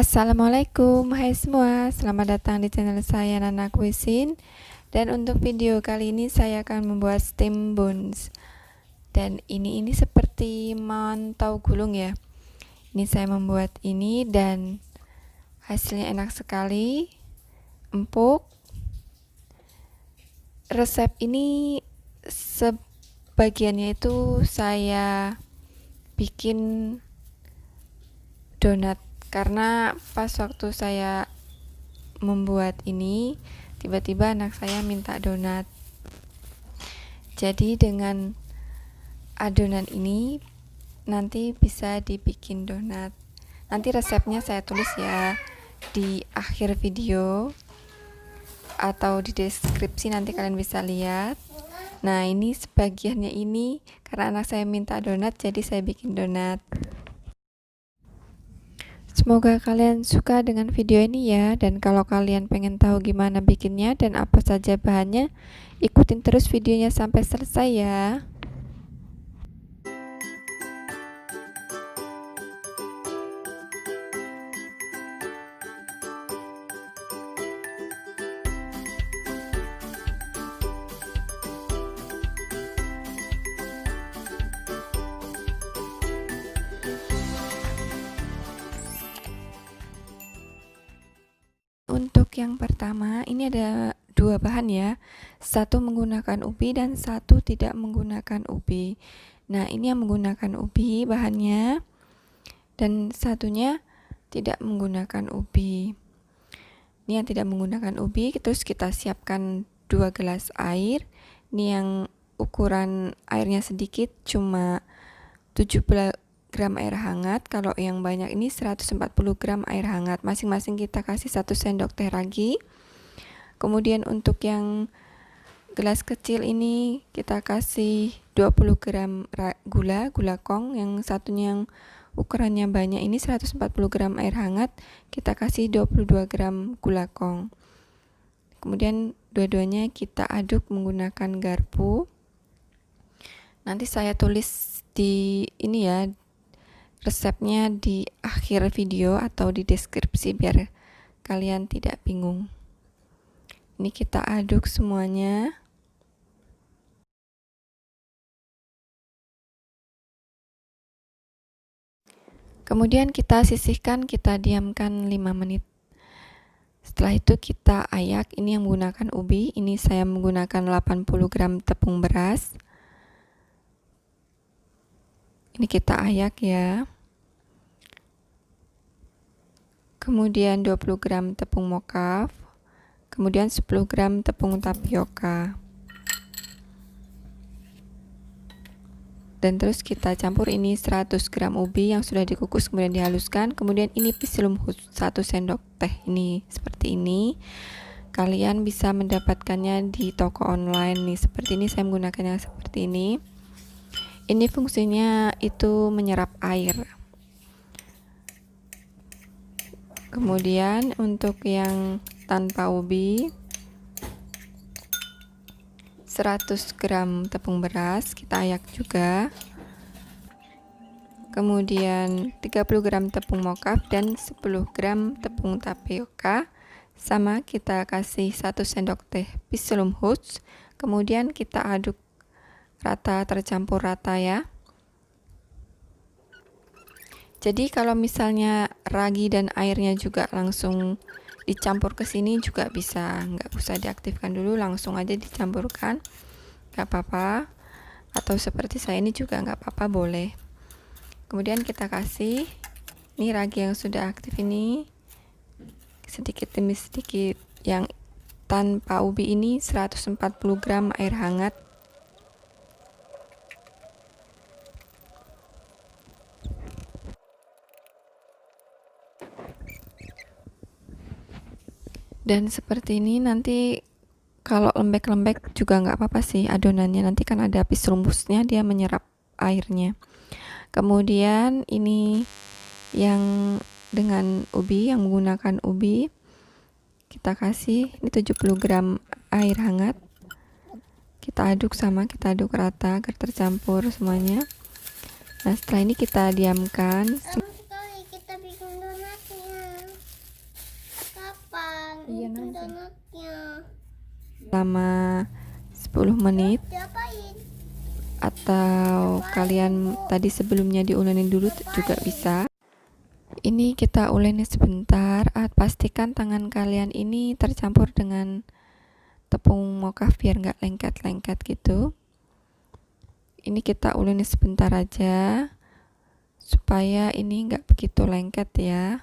Assalamualaikum, hai semua, selamat datang di channel saya Nana Cuisine. Dan untuk video kali ini saya akan membuat steam buns. Dan ini seperti mantau gulung ya. Ini saya membuat ini dan hasilnya enak sekali, empuk. Resep ini sebagiannya itu saya bikin donat, karena pas waktu saya membuat ini tiba-tiba anak saya minta donat. Jadi dengan adonan ini nanti bisa dibikin donat. Nanti resepnya saya tulis ya di akhir video atau di deskripsi, nanti kalian bisa lihat. Nah, ini sebagiannya ini karena anak saya minta donat, jadi saya bikin donat. Semoga kalian suka dengan video ini ya, dan kalau kalian pengen tahu gimana bikinnya dan apa saja bahannya, ikutin terus videonya sampai selesai ya. Untuk yang pertama, ini ada dua bahan ya. Satu menggunakan ubi dan satu tidak menggunakan ubi. Nah, ini yang menggunakan ubi bahannya, dan satunya tidak menggunakan ubi. Ini yang tidak menggunakan ubi. Terus kita siapkan 2 gelas air. Ini yang ukuran airnya sedikit, cuma 70 gram air hangat. Kalau yang banyak ini 140 gram air hangat. Masing-masing kita kasih 1 sendok teh ragi. Kemudian untuk yang gelas kecil ini kita kasih 20 gram gula kong. Yang satunya yang ukurannya banyak ini 140 gram air hangat, kita kasih 22 gram gula kong. Kemudian dua-duanya kita aduk menggunakan garpu. Nanti saya tulis di ini ya, resepnya di akhir video atau di deskripsi biar kalian tidak bingung. Ini kita aduk semuanya. Kemudian kita sisihkan, kita diamkan 5 menit. Setelah itu kita ayak. Ini yang menggunakan ubi. Ini saya menggunakan 80 gram tepung beras. Ini kita ayak ya. Kemudian 20 gram tepung mokaf, kemudian 10 gram tepung tapioka, dan terus kita campur. Ini 100 gram ubi yang sudah dikukus kemudian dihaluskan. Kemudian ini pisilumhut 1 sendok teh, ini seperti ini. Kalian bisa mendapatkannya di toko online nih, seperti ini. Saya menggunakannya seperti ini. Ini fungsinya itu menyerap air. Kemudian untuk yang tanpa ubi, 100 gram tepung beras kita ayak juga. Kemudian 30 gram tepung mokaf dan 10 gram tepung tapioka. Sama kita kasih 1 sendok teh pisilumhut. Kemudian kita aduk rata, tercampur rata ya. Jadi kalau misalnya ragi dan airnya juga langsung dicampur ke sini juga bisa, nggak usah diaktifkan dulu, langsung aja dicampurkan, nggak apa-apa. Atau seperti saya ini juga nggak apa-apa, boleh. Kemudian kita kasih ini ragi yang sudah aktif ini sedikit demi sedikit. Yang tanpa ubi ini 140 gram air hangat. Dan seperti ini. Nanti kalau lembek-lembek juga nggak apa-apa sih adonannya, nanti kan ada pisilumhutnya, dia menyerap airnya. Kemudian ini yang dengan ubi, yang menggunakan ubi, kita kasih ini 70 gram air hangat. Kita aduk kita aduk rata agar tercampur semuanya. Nah, setelah ini kita diamkan. selama 10 menit, atau kalian tadi sebelumnya diuleni dulu juga bisa. Ini kita uleni sebentar, pastikan tangan kalian ini tercampur dengan tepung mokaf biar nggak lengket-lengket gitu. Ini kita uleni sebentar aja supaya ini nggak begitu lengket ya.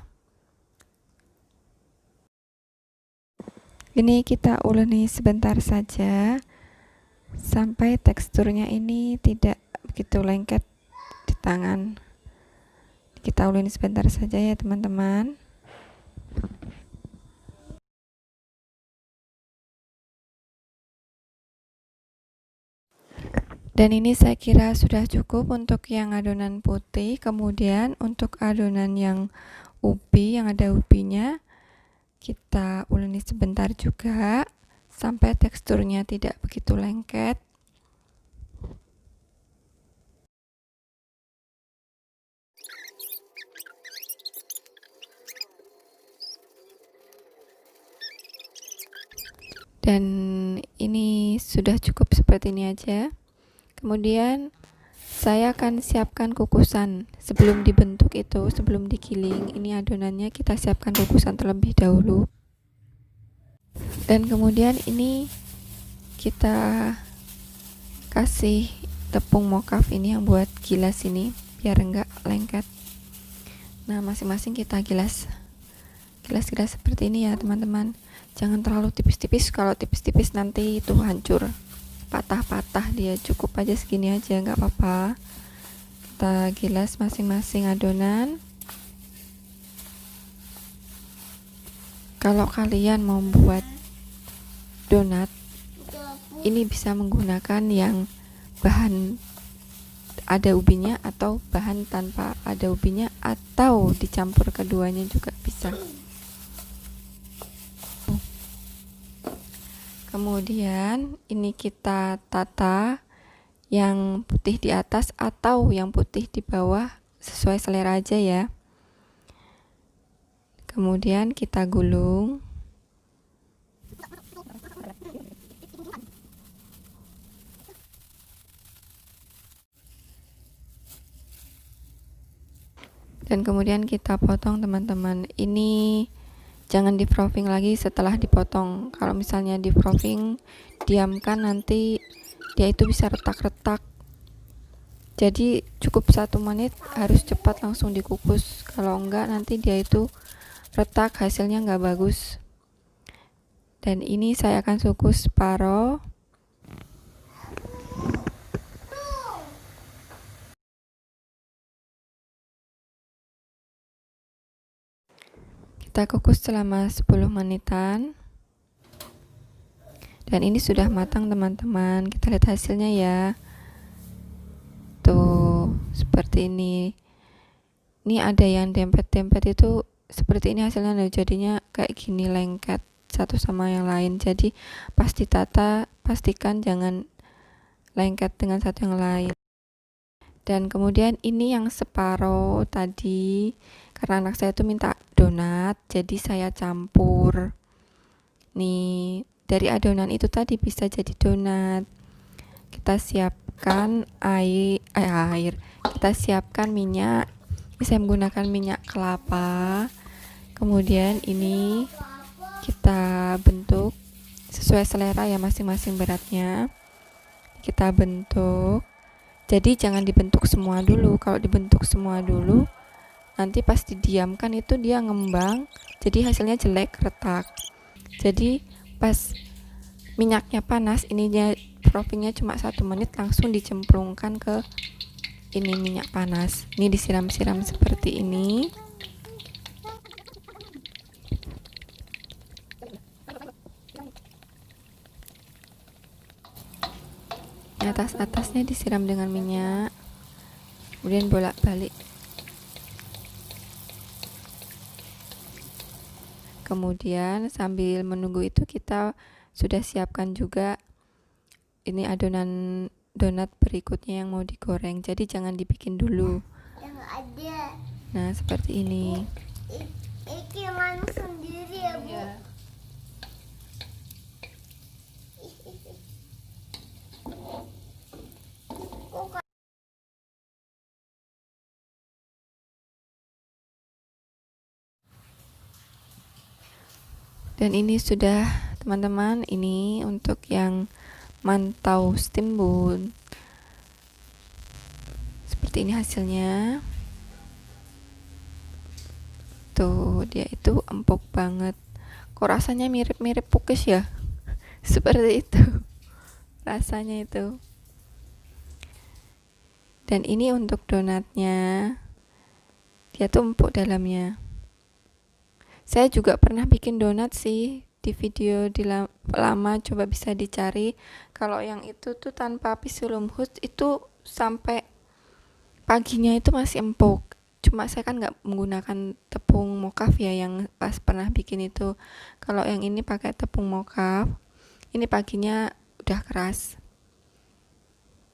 Ini kita uleni sebentar saja sampai teksturnya ini tidak begitu lengket di tangan. Kita uleni sebentar saja ya teman-teman. Dan ini saya kira sudah cukup untuk yang adonan putih. Kemudian untuk adonan yang ubi, yang ada ubinya, kita uleni sebentar juga sampai teksturnya tidak begitu lengket. Dan ini sudah cukup seperti ini aja. Kemudian saya akan siapkan kukusan. Sebelum dibentuk itu, sebelum digiling, ini adonannya kita siapkan kukusan terlebih dahulu. Dan kemudian ini kita kasih tepung mokaf ini yang buat gilas ini biar enggak lengket. Nah, masing-masing kita gilas seperti ini ya teman-teman. Jangan terlalu tipis-tipis, kalau tipis-tipis nanti itu hancur, patah-patah dia. Cukup aja segini aja, nggak apa-apa. Kita gilas masing-masing adonan. Kalau kalian mau buat donat, ini bisa menggunakan yang bahan ada ubinya atau bahan tanpa ada ubinya, atau dicampur keduanya juga bisa. Kemudian ini kita tata yang putih di atas atau yang putih di bawah, sesuai selera aja ya. Kemudian kita gulung. Dan kemudian kita potong teman-teman. Ini jangan di frothing lagi setelah dipotong. Kalau misalnya di frothing, diamkan, nanti dia itu bisa retak-retak. Jadi cukup 1 menit, harus cepat langsung dikukus. Kalau enggak nanti dia itu retak, hasilnya enggak bagus. Dan ini saya akan kukus separuh. Kita kukus selama 10 menitan. Dan ini sudah matang teman-teman. Kita lihat hasilnya ya. Tuh, seperti ini. Ini ada yang dempet-dempet itu seperti ini hasilnya. Jadinya kayak gini, lengket satu sama yang lain. Jadi pas ditata, pastikan jangan lengket dengan satu yang lain. Dan kemudian ini yang separuh tadi, karena anak saya itu minta donat, jadi saya campur. Nih, dari adonan itu tadi bisa jadi donat. Kita siapkan air. Kita siapkan minyak. Ini saya menggunakan minyak kelapa. Kemudian ini kita bentuk sesuai selera ya, masing-masing beratnya. Kita bentuk. Jadi jangan dibentuk semua dulu. Kalau dibentuk semua dulu, nanti pas didiamkan itu dia ngembang, jadi hasilnya jelek, retak. Jadi pas minyaknya panas, ininya frothingnya cuma 1 menit, langsung dicemplungkan ke ini minyak panas. Ini disiram-siram seperti ini. Atas-atasnya disiram dengan minyak, kemudian bolak-balik. Kemudian sambil menunggu itu kita sudah siapkan juga ini adonan donat berikutnya yang mau digoreng. Jadi jangan dibikin dulu. Nah, seperti ini. Iki langsung sendiri ya, Bu. Dan ini sudah teman-teman, ini untuk yang mantau steamboat. Seperti ini hasilnya. Tuh, dia itu empuk banget. Kok rasanya mirip-mirip pukis ya? Seperti itu rasanya itu. Dan ini untuk donatnya, dia tuh empuk dalamnya. Saya juga pernah bikin donat sih di video lama, coba bisa dicari. Kalau yang itu tuh tanpa pisilumhus itu sampai paginya itu masih empuk. Cuma saya kan nggak menggunakan tepung mokaf ya, yang pas pernah bikin itu. Kalau yang ini pakai tepung mokaf, ini paginya udah keras.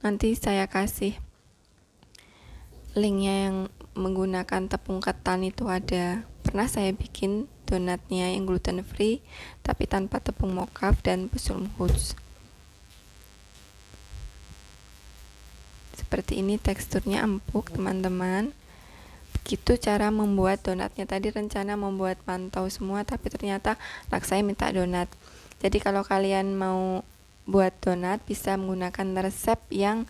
Nanti saya kasih linknya yang menggunakan tepung ketan itu ada. Pernah saya bikin donatnya yang gluten free tapi tanpa tepung mokaf dan pisilumhus. Seperti ini teksturnya empuk teman-teman. Begitu cara membuat donatnya. Tadi rencana membuat mantau semua, tapi ternyata anak saya minta donat. Jadi kalau kalian mau buat donat bisa menggunakan resep yang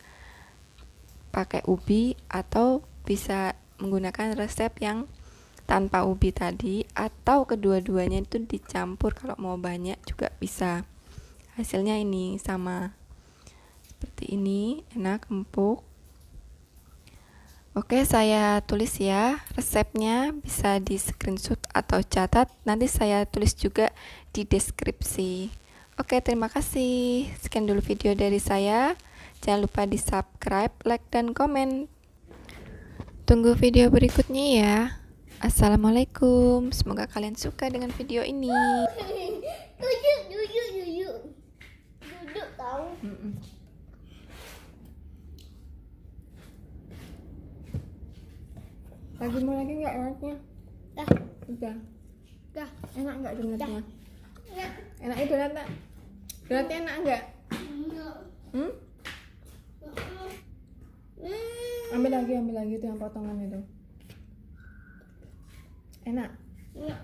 pakai ubi atau bisa menggunakan resep yang tanpa ubi tadi, atau kedua-duanya itu dicampur. Kalau mau banyak juga bisa. Hasilnya ini sama seperti ini, enak, empuk. Oke, saya tulis ya resepnya, bisa di screenshot atau catat, nanti saya tulis juga di deskripsi. Oke, terima kasih. Sekian dulu video dari saya. Jangan lupa di subscribe, like, dan komen. Tunggu video berikutnya ya. Assalamualaikum. Semoga kalian suka dengan video ini. Duduk tahu. Lagi mau lagi nggak donatnya? Udah. Enak nggak donatnya? Enak itu donatnya? Donatnya enak nggak? Ambil lagi itu yang potongan itu. Enak? Iya.